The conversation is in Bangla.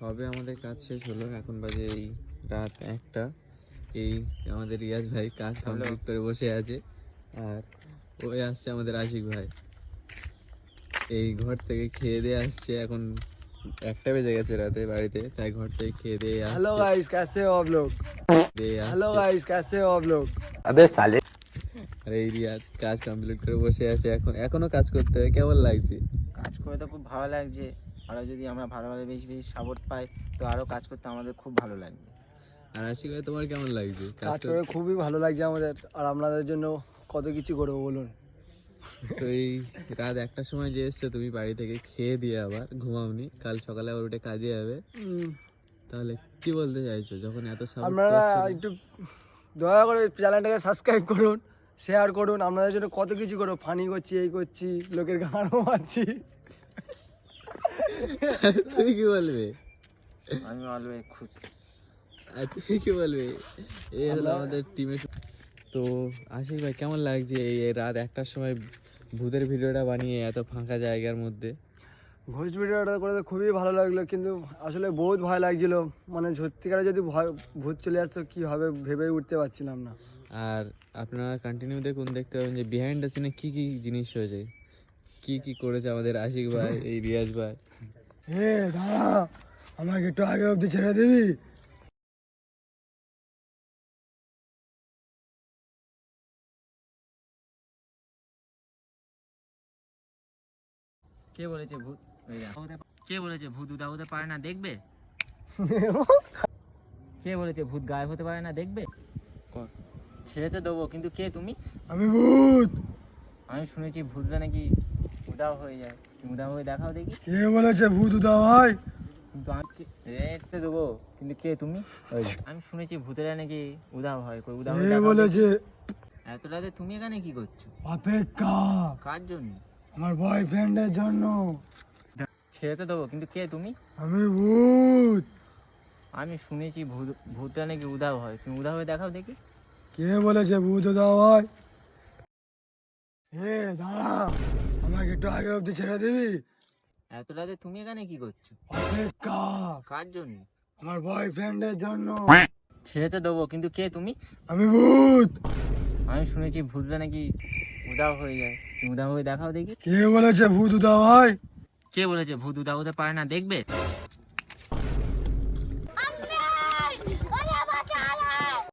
সবে আমাদের কাজ শেষ হলো, এখন বাজে এই রাত 1টা। এই আমাদের রিয়াজ ভাই কাজ কমপ্লিট করে বসে আছে, আর ওই আসছে আমাদের আশিক ভাই, এই ঘর থেকে খেয়ে দিয়ে আসছে। এখন 1টা বেজে গেছে রাতে বাড়িতে, তাই ঘর থেকে খেয়ে দিয়ে हेलो আসছে। गाइस, कैसे हो आप लोग? দিয়ে हेलो আসছে। गाइस, कैसे हो आप लोग? अबे साले আর এই রিয়াজ কাজ কমপ্লিট করে বসে আছে, এখনো কাজ করতে হয়। কেমন লাগছে? কাজ করে তো খুব ভালো লাগছে। আরও যদি আমরা ভালোভাবে বেশি বেশি সাপোর্ট পাই তো আরও কাজ করতে আমাদের খুব ভালো লাগবে। আর আশিক ভাই তোমার কেমন লাগছে কাজ করে খুবই ভালো লাগছে আমাদের, আর আপনাদের জন্য কত কিছু করবো বলুন। তো এই রাত 1টার সময় যে এসছো তুমি বাড়ি থেকে খেয়ে দিয়ে, আবার ঘুমাওনি, কাল সকালে আবার উঠে কাজে যাবে, তাহলে কি বলতে চাইছো যখন এত সাপোর্ট আপনারা করছো? একটু দয়া করে চ্যানেলটাকে সাবস্ক্রাইব করুন, শেয়ার করুন। আপনাদের জন্য কত কিছু করবো, ফানি করছি, এই করছি, লোকের গানও মারছি। তুমি কি বলবে? আমি অলওয়েজ খুশি। আর তুমি কি বলবে? এই হলো আমাদের টিমের। তো আশিক ভাই কেমন লাগছে এই রাত 1টার সময় ভূতের ভিডিওটা বানিয়ে এত ফাঁকা জায়গার মধ্যে? ঘোষ ভিডিওটা করে তো খুবই ভালো লাগলো, কিন্তু আসলে বহুত ভয় লাগছিল। মানে সত্যিকারে যদি ভূত চলে আসতো কি হবে ভেবেই উঠতে পারছিলাম না। আর আপনারা কন্টিনিউ দেখুন, দেখতে পাবেন যে বিহাইন্ড দ্য সিনে কি কি জিনিস হয়েছে, কি কি করেছে আমাদের আশিক ভাই, এই রিয়াজ ভাই। হে দাঁড়া, আমাকে একটু আগে অব্দি ছেড়ে দিবি? কে বলেছে ভূত কে বলেছে ভূত উদা হতে পারে না দেখবে? কে বলেছে ভূত গায়েব হতে পারে না দেখবে? ছেড়ে তো দেবো, কিন্তু কে তুমি? আমি ভূত। আমি শুনেছি ভূতরা নাকি উদাও হয়ে যায়। তুমি উদাও হয়ে দেখাও দেখি। কে বলেছে ভূত উদা হয়? কিন্তু আমি রেখে দেবো, কিন্তু কে তুমি? আমি শুনেছি ভূতেরা নাকি উদাও হয়, কই উদাও হয়ে কে দেখাও দেখি। বলেছে? এত রাতে তুমি এখানে কি করছো? অপেক্ষা, কার জন্য? আমার বয়ফ্রেন্ডের জন্য। ছেড়ে তো দেবো, কিন্তু কে তুমি? আমি ভূত। আমি শুনেছি ভূতরা নাকি উদাও হয়, তুমি উদাও হয়ে দেখাও দেখি। কে বলেছে ভূত উদা হয়? হে দাঁড়া, আমাকে একটু আগে অব্দি ছেড়ে দিবি? এত রাতে তুমি এখানে কি করছো? অপেক্ষা, কার জন্য? আমার বয়ফ্রেন্ডের জন্য। ছেড়ে তো দেবো, কিন্তু কে তুমি? আমি ভূত। আমি শুনেছি ভূতরা নাকি উদাও হয়ে যায়, তুমি উদাও হয়ে দেখাও দেখি। কে বলেছে ভূত উদা হয়? কে বলেছে ভূত উদাও হতে পারে না দেখবে?